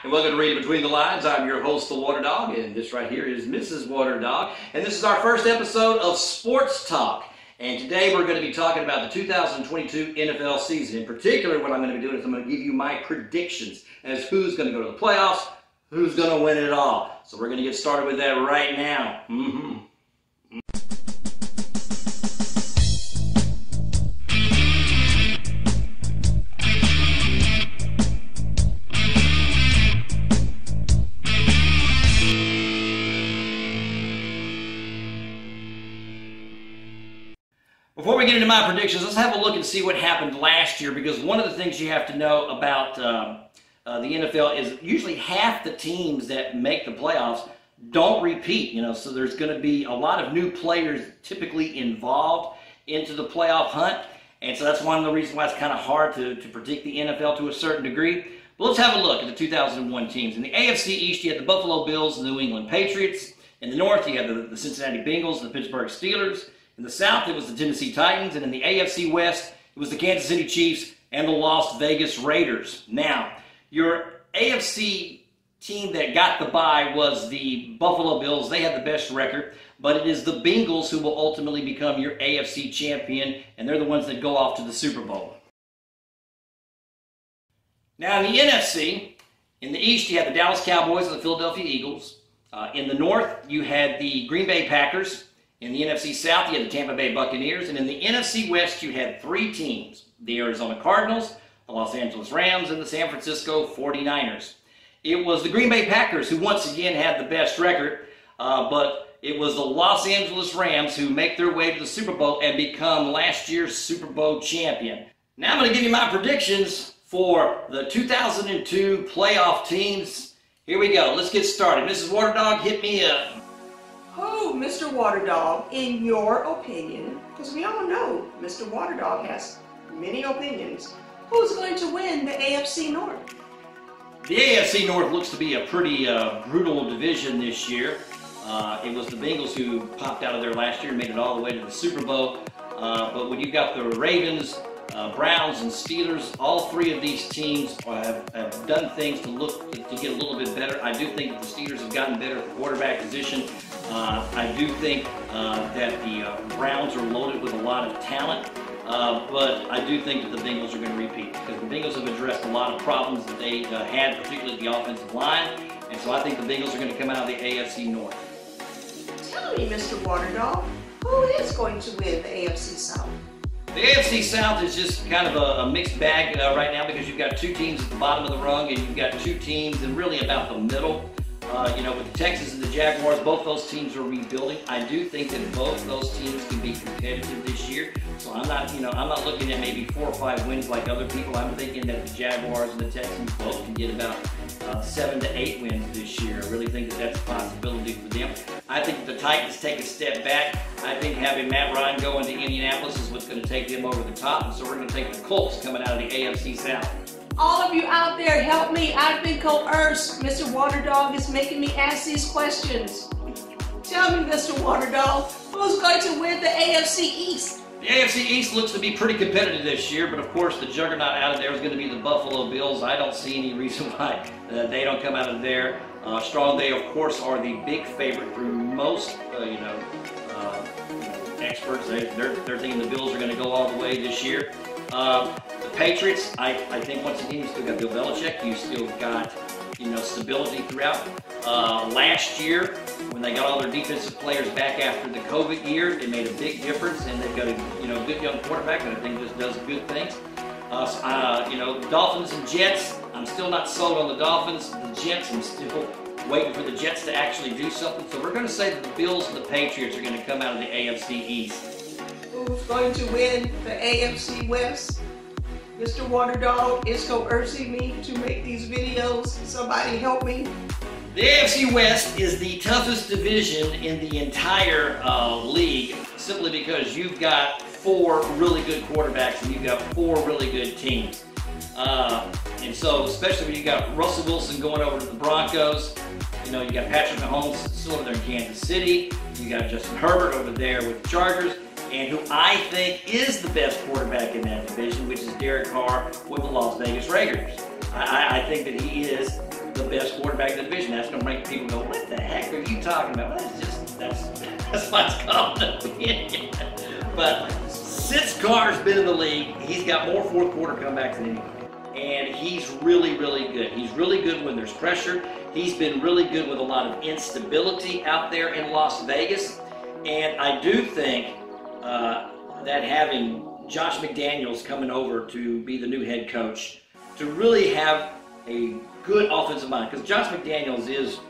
and welcome to Reading Between the Lines. I'm your host, the Water Dog, and this right here is Mrs. Water Dog. And this is our first episode of Sports Talk. And today we're going to be talking about the 2022 NFL season. In particular, what I'm going to be doing is I'm going to give you my predictions as who's going to go to the playoffs, who's going to win it all. So we're going to get started with that right now. Before we get into my predictions, let's have a look and see what happened last year, because one of the things you have to know about the NFL is usually half the teams that make the playoffs don't repeat, so there's going to be a lot of new players typically involved into the playoff hunt, and so that's one of the reasons why it's kind of hard to predict the NFL to a certain degree. But let's have a look at the 2001 teams. In the AFC East, you had the Buffalo Bills and the New England Patriots. In the North, you had the Cincinnati Bengals and the Pittsburgh Steelers. In the South, it was the Tennessee Titans, and in the AFC West, it was the Kansas City Chiefs and the Las Vegas Raiders. Now, your AFC team that got the bye was the Buffalo Bills. They had the best record, but it is the Bengals who will ultimately become your AFC champion, and they're the ones that go off to the Super Bowl. Now, in the NFC, in the East, you had the Dallas Cowboys and the Philadelphia Eagles. In the North, you had the Green Bay Packers. In the NFC South, you had the Tampa Bay Buccaneers, and in the NFC West, you had three teams: the Arizona Cardinals, the Los Angeles Rams, and the San Francisco 49ers. It was the Green Bay Packers who once again had the best record, but it was the Los Angeles Rams who make their way to the Super Bowl and become last year's Super Bowl champion. Now I'm going to give you my predictions for the 2002 playoff teams. Here we go. Let's get started. Mrs. Water Dog, hit me up. Who, Mr. Water Dog, in your opinion, because we all know Mr. Water Dog has many opinions, who's going to win the AFC North? The AFC North looks to be a pretty brutal division this year. It was the Bengals who popped out of there last year and made it all the way to the Super Bowl. But when you've got the Ravens, Browns, and Steelers, all three of these teams have done things to get a little bit better. I do think that the Steelers have gotten better at the quarterback position. I do think that the Browns are loaded with a lot of talent, but I do think that the Bengals are going to repeat, because the Bengals have addressed a lot of problems that they had, particularly at the offensive line, and so I think the Bengals are going to come out of the AFC North. Tell me, Mr. Water Dog, who is going to win the AFC South? The AFC South is just kind of a mixed bag right now, because you've got two teams at the bottom of the rung, and you've got two teams in really about the middle. With the Texans and the Jaguars, both those teams are rebuilding. I do think that both those teams can be competitive this year. So I'm not looking at maybe 4 or 5 wins like other people. I'm thinking that the Jaguars and the Texans both can get about 7 to 8 wins this year. I really think that that's a possibility for them. I think that the Titans take a step back. I think having Matt Ryan go into Indianapolis is what's going to take them over the top. And so we're going to take the Colts coming out of the AFC South. All of you out there, help me. I've been coerced. Mr. Water Dog is making me ask these questions. Tell me, Mr. Water Dog, who's going to win the AFC East? The AFC East looks to be pretty competitive this year, but of course the juggernaut out of there is going to be the Buffalo Bills. I don't see any reason why they don't come out of there strong. They, of course, are the big favorite through most, experts. They're thinking the Bills are going to go all the way this year. The Patriots, I think once again, you still got Bill Belichick. You still got, stability throughout. Last year, when they got all their defensive players back after the COVID year, it made a big difference, and they've got a good young quarterback that I think just does good things. Dolphins and Jets, I'm still not sold on the Dolphins. The Jets, I'm still waiting for the Jets to actually do something. So we're going to say that the Bills and the Patriots are going to come out of the AFC East. Who's going to win the AFC West? Mr. Water Dog is coercing me to make these videos. Somebody help me. The AFC West is the toughest division in the entire league, simply because you've got 4 really good quarterbacks and you've got 4 really good teams. And so, especially when you got Russell Wilson going over to the Broncos, you got Patrick Mahomes still over there in Kansas City, you got Justin Herbert over there with the Chargers, and who I think is the best quarterback in that division, which is Derek Carr with the Las Vegas Raiders. I think that he is the best quarterback in the division. That's going to make people go, what the heck are you talking about? Well, that's why it's called an opinion. But since Carr's been in the league, he's got more fourth quarter comebacks than anyone. And he's really, really good. He's really good when there's pressure. He's been really good with a lot of instability out there in Las Vegas. And I do think that having Josh McDaniels coming over to be the new head coach, to really have a good offensive mind, because Josh McDaniels is,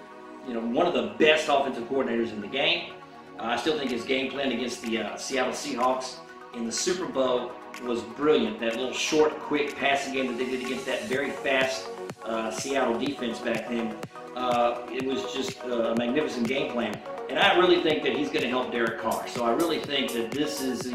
one of the best offensive coordinators in the game. I still think his game plan against the Seattle Seahawks in the Super Bowl was brilliant. That little short, quick passing game that they did against that very fast Seattle defense back then, it was just a magnificent game plan. And I really think that he's going to help Derek Carr. So I really think that this is,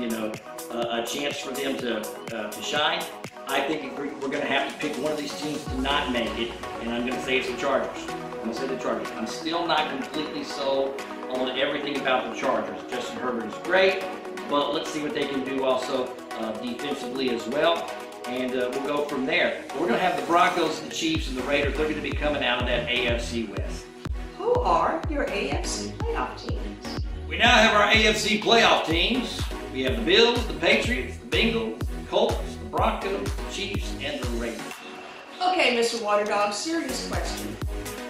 a chance for them to shine. I think we're going to have to pick one of these teams to not make it, and I'm going to say it's the Chargers. I'm going to say the Chargers. I'm still not completely sold on everything about the Chargers. Justin Herbert is great, but let's see what they can do also defensively as well, and we'll go from there. We're going to have the Broncos, the Chiefs, and the Raiders. They're going to be coming out of that AFC West. Who are your AFC playoff teams? We now have our AFC playoff teams. We have the Bills, the Patriots, the Bengals, the Colts, the Broncos, the Chiefs, and the Raiders. Okay, Mr. Waterdog, serious question.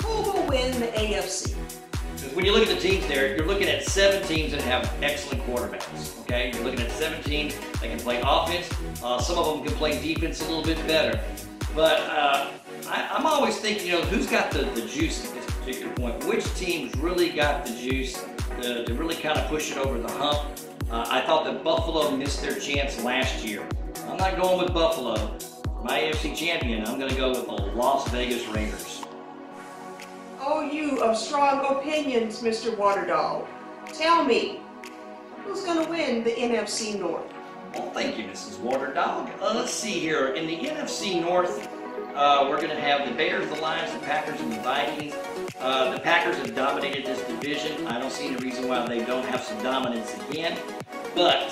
Who will win the AFC? Because when you look at the teams there, you're looking at 7 teams that have excellent quarterbacks, okay? You're looking at 7 teams that can play offense. Some of them can play defense a little bit better. But I'm always thinking, who's got the juice at this particular point? Which team's really got the juice to really kind of push it over the hump? I thought that Buffalo missed their chance last year. I'm not going with Buffalo. My AFC champion, I'm going to go with the Las Vegas Raiders. Oh, you of strong opinions, Mr. Waterdog. Tell me, who's going to win the NFC North? Well, thank you, Mrs. Waterdog. Let's see here. In the NFC North, we're going to have the Bears, the Lions, the Packers, and the Vikings. The Packers have dominated this division. I don't see any reason why they don't have some dominance again. But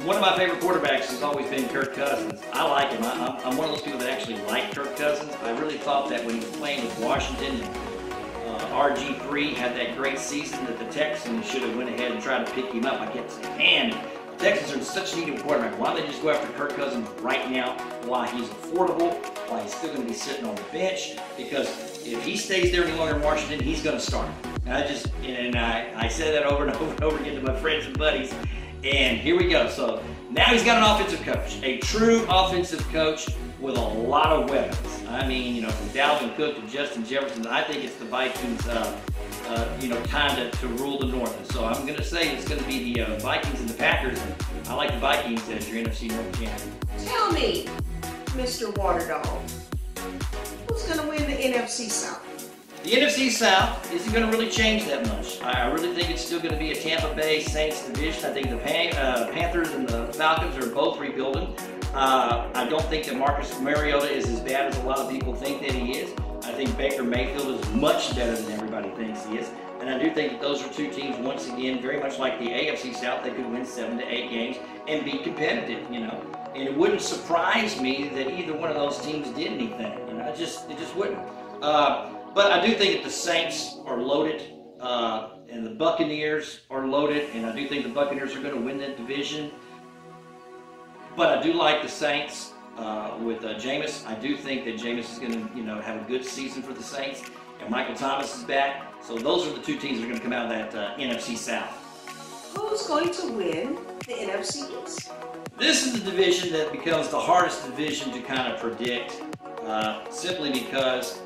one of my favorite quarterbacks has always been Kirk Cousins. I like him. I'm one of those people that actually like Kirk Cousins. I really thought that when he was playing with Washington and RG3 had that great season that the Texans should have went ahead and tried to pick him up. I kept saying, man, the Texans are in such need of a quarterback. Why don't they just go after Kirk Cousins right now while he's affordable, while he's still going to be sitting on the bench? Because if he stays there any longer in Washington, he's going to start. And I said that over and over and over again to my friends and buddies. And here we go. So now he's got an offensive coach, a true offensive coach with a lot of weapons. I mean, from Dalvin Cook to Justin Jefferson, I think it's the Vikings, time to rule the North. And so I'm going to say it's going to be the Vikings and the Packers. And I like the Vikings as your NFC North champion. Tell me, Mr. Waterdog, who's going to win the NFC South? The NFC South isn't going to really change that much. I really think it's still going to be a Tampa Bay Saints division. I think the Panthers and the Falcons are both rebuilding. I don't think that Marcus Mariota is as bad as a lot of people think that he is. I think Baker Mayfield is much better than everybody thinks he is. And I do think that those are two teams, once again, very much like the AFC South, they could win 7 to 8 games and be competitive, And it wouldn't surprise me that either one of those teams did anything. It just wouldn't. But I do think that the Saints are loaded, and the Buccaneers are loaded, and I do think the Buccaneers are going to win that division. But I do like the Saints with Jameis. I do think that Jameis is going to, have a good season for the Saints, and Michael Thomas is back. So those are the two teams that are going to come out of that NFC South. Who's going to win the NFC East? This is the division that becomes the hardest division to kind of predict, simply because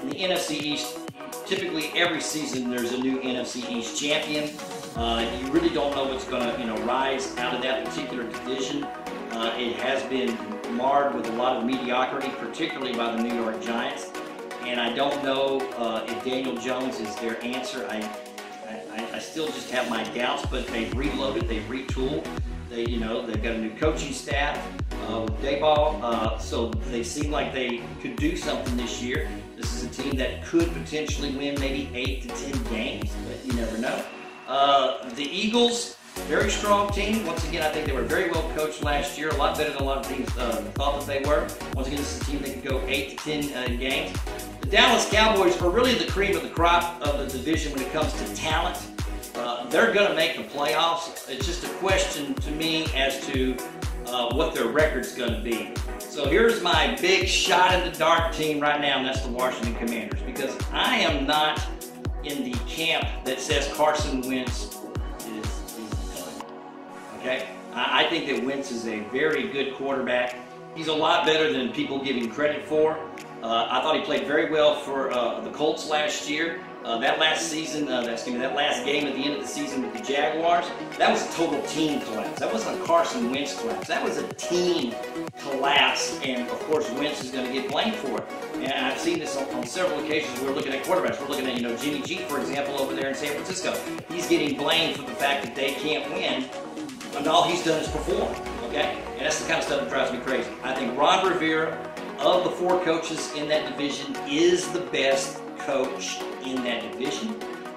in the NFC East, typically every season there's a new NFC East champion. You really don't know what's going to, rise out of that particular division. It has been marred with a lot of mediocrity, particularly by the New York Giants. And I don't know if Daniel Jones is their answer. I still just have my doubts, but they've reloaded, they've retooled. They've got a new coaching staff with Dayball, so they seem like they could do something this year. This is a team that could potentially win maybe 8 to 10 games, but you never know. The Eagles, very strong team. Once again, I think they were very well coached last year, a lot better than a lot of teams thought that they were. Once again, this is a team that could go 8 to 10 games. The Dallas Cowboys are really the cream of the crop of the division when it comes to talent. They're going to make the playoffs. It's just a question to me as to what their record's going to be. So here's my big shot in the dark team right now, and that's the Washington Commanders, because I am not in the camp that says Carson Wentz is done. Okay? I think that Wentz is a very good quarterback. He's a lot better than people give him credit for. I thought he played very well for the Colts last year. That last season, that last game at the end of the season with the Jaguars, that was a total team collapse. That wasn't a Carson Wentz collapse. That was a team collapse, and of course Wentz is going to get blamed for it. And I've seen this on several occasions. We're looking at quarterbacks. We're looking at, Jimmy G, for example, over there in San Francisco. He's getting blamed for the fact that they can't win, and all he's done is perform. Okay, and that's the kind of stuff that drives me crazy. I think Ron Rivera, of the 4 coaches in that division, is the best coach in that division.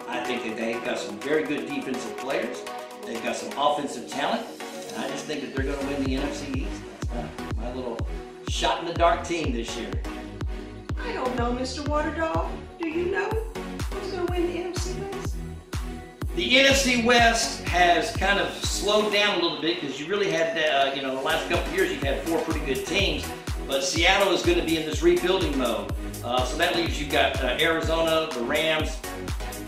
I think that they've got some very good defensive players. They've got some offensive talent. And I just think that they're going to win the NFC East. That's my little shot in the dark team this year. I don't know, Mr. Water Dog. Do you know who's going to win the NFC West? The NFC West has kind of slowed down a little bit because you really had, the last couple of years you've had 4 pretty good teams. But Seattle is going to be in this rebuilding mode. So that leaves you've got Arizona, the Rams,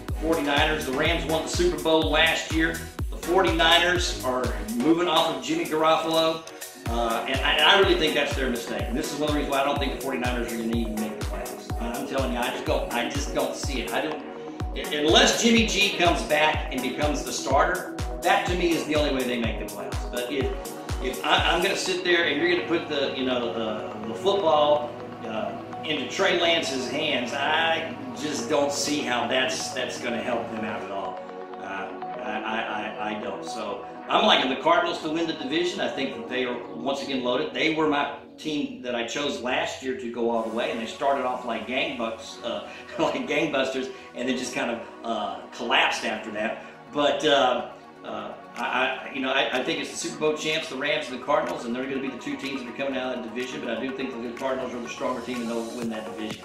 the 49ers. The Rams won the Super Bowl last year. The 49ers are moving off of Jimmy Garoppolo. And I really think that's their mistake. And this is one of the reasons why I don't think the 49ers are going to even make the playoffs. I'm telling you, I just don't see it. Unless Jimmy G comes back and becomes the starter, that to me is the only way they make the playoffs. But if I'm going to sit there and you're going to put the football into Trey Lance's hands, I just don't see how that's going to help them out at all. I don't. So I'm liking the Cardinals to win the division. I think that they are once again loaded. They were my team that I chose last year to go all the way, and they started off like gangbusters, and then just kind of collapsed after that. But I think it's the Super Bowl champs, the Rams and the Cardinals, and they're going to be the 2 teams that are coming out of that division. But I do think that the Cardinals are the stronger team and they'll win that division.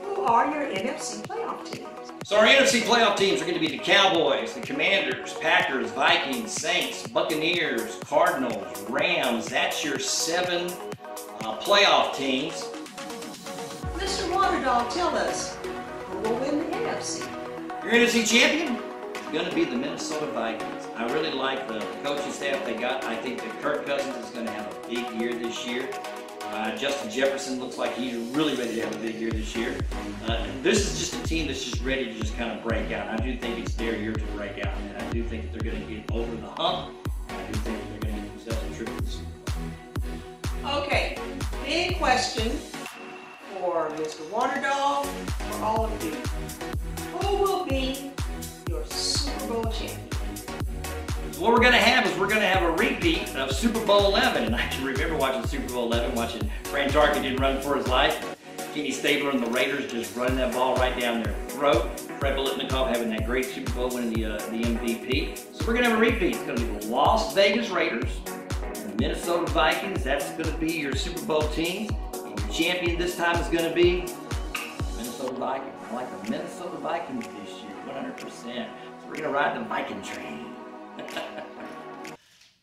Who are your NFC playoff teams? So our NFC playoff teams are going to be the Cowboys, the Commanders, Packers, Vikings, Saints, Buccaneers, Cardinals, Rams. That's your 7 playoff teams. Mr. Water Dog, tell us, who will win the NFC? Your NFC champion is going to be the Minnesota Vikings. I really like the coaching staff they got. I think that Kirk Cousins is going to have a big year this year. Justin Jefferson looks like he's really ready to have a big year this year. This is just a team that's just ready to just kind of break out. I do think it's their year to break out, and I do think that they're going to get over the hump. I do think that they're going to get themselves a trip to the Super Bowl. Okay, big question for Mr. Water Dog, for all of you. Who will be your Super Bowl champion? What we're going to have is we're going to have a repeat of Super Bowl 11. And I can remember watching Super Bowl 11, watching Fran Tarkenton run for his life. Kenny Stabler and the Raiders just running that ball right down their throat. Fred Biletnikoff having that great Super Bowl winning the MVP. So we're going to have a repeat. It's going to be the Las Vegas Raiders and the Minnesota Vikings. That's going to be your Super Bowl team. And your champion this time is going to be Minnesota Vikings. I like the Minnesota Vikings this year, 100%. So we're going to ride the Viking train.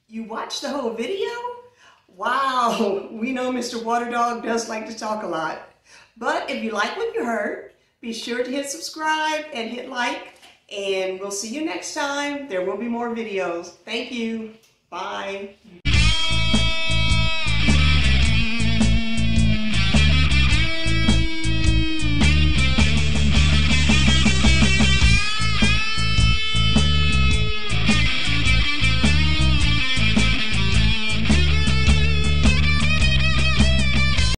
You watched the whole video? Wow, we know Mr. Water Dog does like to talk a lot. But if you like what you heard, be sure to hit subscribe and hit like, and we'll see you next time. There will be more videos. Thank you. Bye.